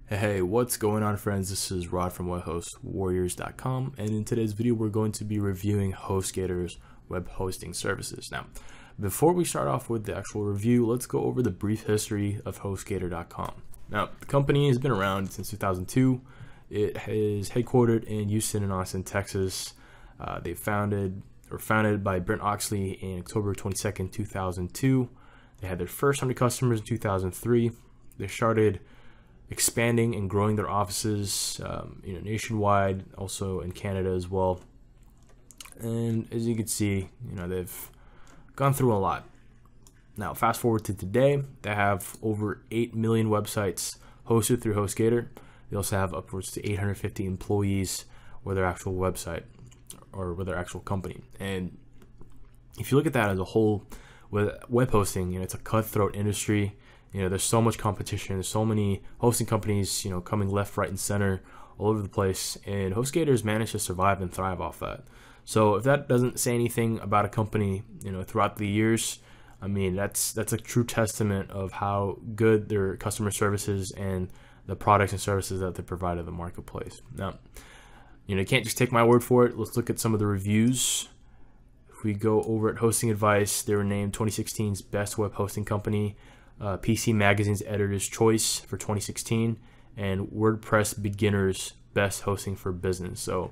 Hey, what's going on, friends? This is Rod from webhostwarriors.com, and in today's video we're going to be reviewing HostGator's web hosting services. Now, before we start off with the actual review, let's go over the brief history of HostGator.com. Now, the company has been around since 2002. It is headquartered in Houston and Austin, Texas. They founded by Brent Oxley in October 22nd, 2002. They had their first 100 customers in 2003. They started expanding and growing their offices, nationwide, also in Canada as well. And as you can see, they've gone through a lot. Now, fast forward to today, they have over 8 million websites hosted through HostGator. They also have upwards to 850 employees with their actual website or with their actual company. And if you look at that as a whole, with web hosting, it's a cutthroat industry. There's so much competition. There's so many hosting companies, coming left, right, and center all over the place. And HostGator's managed to survive and thrive off that. So if that doesn't say anything about a company, throughout the years, I mean, that's a true testament of how good their customer service is and the products and services that they provide in the marketplace. Now, you can't just take my word for it. Let's look at some of the reviews. If we go over at Hosting Advice, they were named 2016's best web hosting company, PC Magazine's Editor's Choice for 2016, and WordPress Beginner's Best Hosting for Business. So,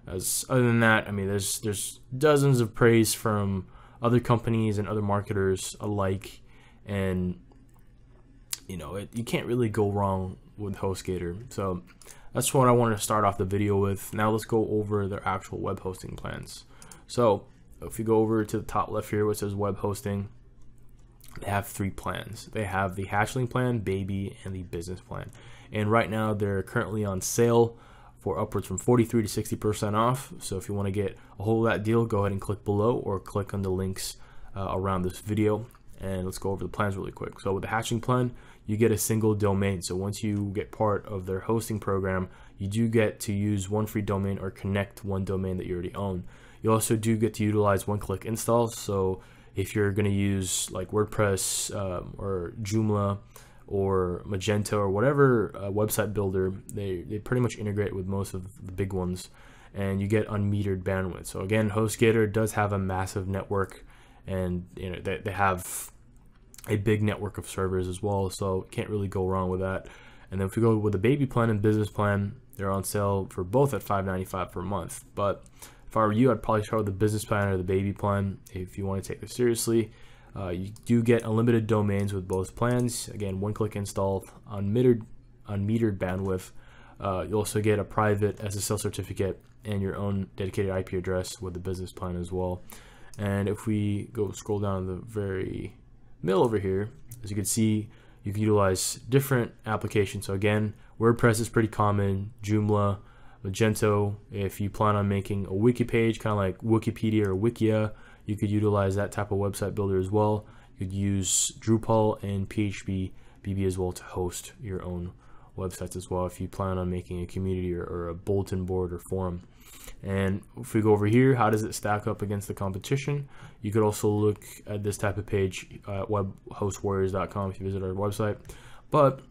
other than that, I mean, there's dozens of praise from other companies and other marketers alike, and you can't really go wrong with HostGator. So that's what I wanted to start off the video with. Now let's go over their actual web hosting plans. So if you go over to the top left here, which says web hosting, they have 3 plans. They have the hatchling plan, baby, and the business plan. And right now they're currently on sale for upwards from 43 to 60% off. So if you want to get a hold of that deal, go ahead and click below or click on the links around this video. And let's go over the plans really quick. So with the hatchling plan, you get a single domain. So once you get part of their hosting program, you do get to use one free domain or connect one domain that you already own. You also do get to utilize one-click installs. So if you're going to use like WordPress or Joomla or Magento or whatever website builder, they pretty much integrate with most of the big ones, and you get unmetered bandwidth. So again, HostGator does have a massive network, and they have a big network of servers as well, so can't really go wrong with that. And then if we go with the baby plan and business plan, they're on sale for both at $5.95 per month. But if I were you, I'd probably start with the business plan or the baby plan if you want to take this seriously. You do get unlimited domains with both plans. Again, one-click install, unmetered bandwidth. You also get a private SSL certificate and your own dedicated IP address with the business plan as well. And if we go scroll down the very middle over here, as you can see, you can utilize different applications. So again, WordPress is pretty common, Joomla, Magento. If you plan on making a wiki page, kind of like Wikipedia or Wikia, you could utilize that type of website builder as well. You could use Drupal and PHP BB as well to host your own websites as well if you plan on making a community or a bulletin board or forum. And if we go over here, how does it stack up against the competition? You could also look at this type of page at webhostwarriors.com if you visit our website. But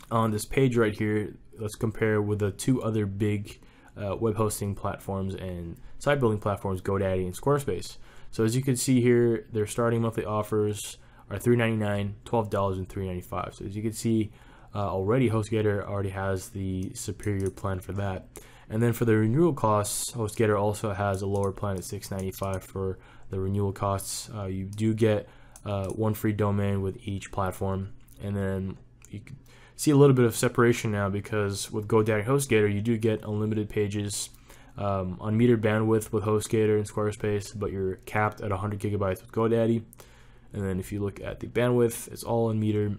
on this page right here, let's compare with the 2 other big web hosting platforms and site building platforms, GoDaddy and Squarespace. So as you can see here, their starting monthly offers are $3.99, $12, and $3.95. So as you can see, already HostGator already has the superior plan for that. And then for the renewal costs, HostGator also has a lower plan at $6.95 for the renewal costs. You do get one free domain with each platform, and then you can see a little bit of separation now, because with GoDaddy and HostGator, you do get unlimited pages, unmetered bandwidth with HostGator and Squarespace, but you're capped at 100 gigabytes with GoDaddy. And then if you look at the bandwidth, it's all unmetered.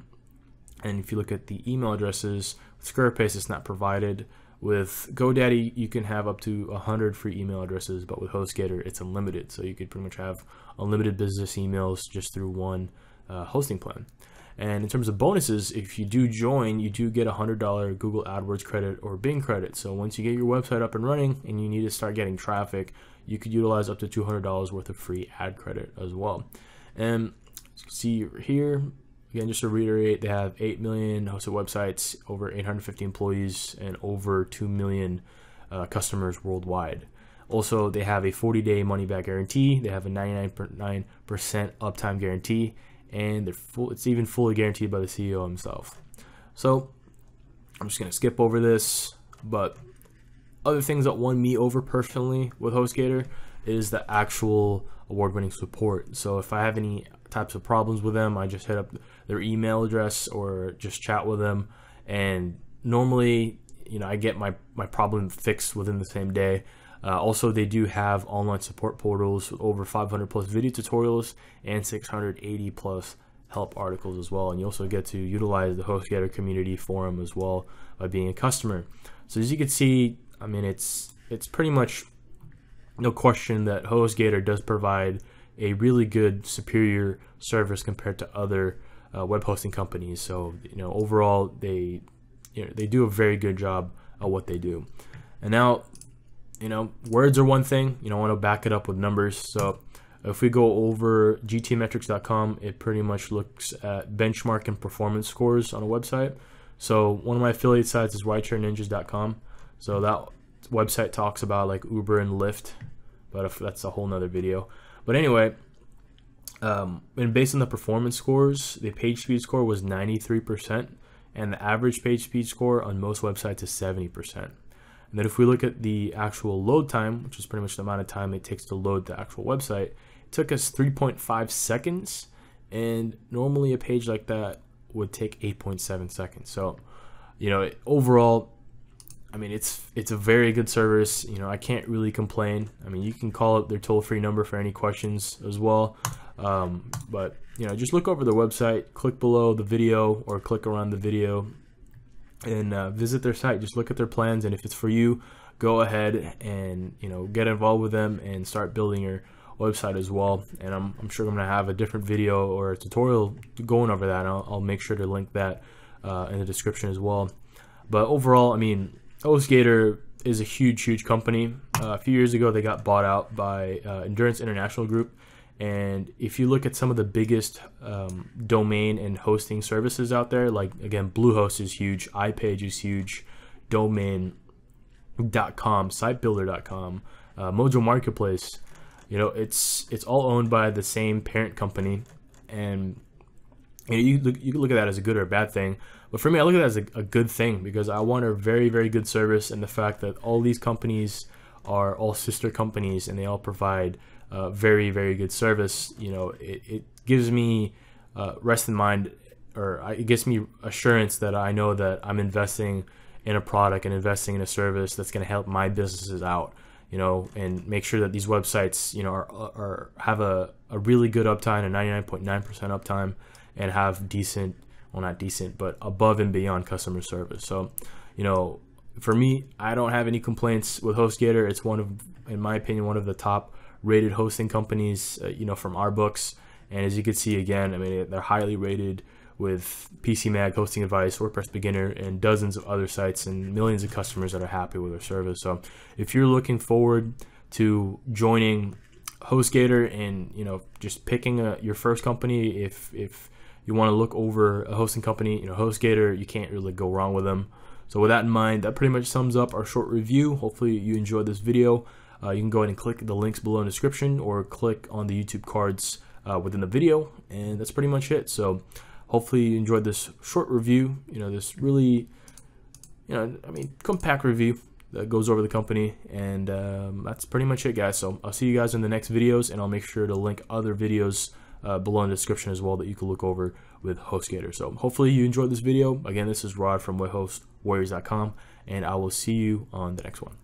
And if you look at the email addresses, with Squarespace, it's not provided. With GoDaddy, you can have up to 100 free email addresses, but with HostGator, it's unlimited. So you could pretty much have unlimited business emails just through one hosting plan. And in terms of bonuses, if you do join, you do get a $100 Google AdWords credit or Bing credit. So once you get your website up and running and you need to start getting traffic, you could utilize up to $200 worth of free ad credit as well. And as you can see here, again, just to reiterate, they have 8 million hosted websites, over 850 employees, and over 2 million customers worldwide. Also, they have a 40-day money-back guarantee. They have a 99.9% uptime guarantee, and it's even fully guaranteed by the CEO himself. So I'm just going to skip over this, but other things that won me over personally with HostGator is the actual award-winning support. So if I have any types of problems with them, I just hit up their email address or just chat with them, and normally, I get my problem fixed within the same day. Also, they do have online support portals with over 500 plus video tutorials and 680 plus help articles as well. And you also get to utilize the HostGator community forum as well by being a customer. So as you can see, I mean, it's pretty much no question that HostGator does provide a really good, superior service compared to other web hosting companies. So overall, they do a very good job at what they do. And now, words are one thing. I want to back it up with numbers. So if we go over gtmetrics.com, it pretty much looks at benchmark and performance scores on a website. So one of my affiliate sites is rideshareninjas.com. So that website talks about like Uber and Lyft, but if that's a whole nother video. But anyway, and based on the performance scores, the page speed score was 93%, and the average page speed score on most websites is 70%. And then if we look at the actual load time, which is pretty much the amount of time it takes to load the actual website, it took us 3.5 seconds, and normally a page like that would take 8.7 seconds. So, overall, I mean, it's a very good service. I can't really complain. I mean, you can call up their toll-free number for any questions as well. But just look over their website, click below the video or click around the video, and visit their site. Just look at their plans, and if it's for you, go ahead and get involved with them and start building your website as well. And I'm sure I'm gonna have a different video or a tutorial going over that. And I'll make sure to link that in the description as well. But overall, I mean, HostGator is a huge company. A few years ago, they got bought out by Endurance International Group. And if you look at some of the biggest domain and hosting services out there, like again, Bluehost is huge, iPage is huge, domain.com, sitebuilder.com, Mojo Marketplace, it's all owned by the same parent company. And you can look at that as a good or a bad thing. But for me, I look at it as a good thing, because I want a very good service, and the fact that all these companies are all sister companies and they all provide very good service. It gives me rest in mind, or it gives me assurance that I know that I'm investing in a product and investing in a service that's going to help my businesses out, and make sure that these websites, have a really good uptime, a 99.9% uptime, and have decent, well, not decent, but above and beyond customer service. So, for me, I don't have any complaints with HostGator. It's in my opinion, one of the top rated hosting companies, from our books. And as you can see, again, I mean, they're highly rated with PCMag, Hosting Advice, WordPress Beginner, and dozens of other sites, and millions of customers that are happy with their service. So if you're looking forward to joining HostGator and, just picking your first company, if you want to look over a hosting company, HostGator, you can't really go wrong with them. So with that in mind, that pretty much sums up our short review. Hopefully you enjoyed this video. You can go ahead and click the links below in the description, or click on the YouTube cards within the video, and that's pretty much it. So hopefully you enjoyed this short review, this really, compact review that goes over the company. And that's pretty much it, guys. So I'll see you guys in the next videos, and I'll make sure to link other videos below in the description as well that you can look over with HostGator. So hopefully you enjoyed this video. Again, this is Rod from webhostwarriors.com, and I will see you on the next one.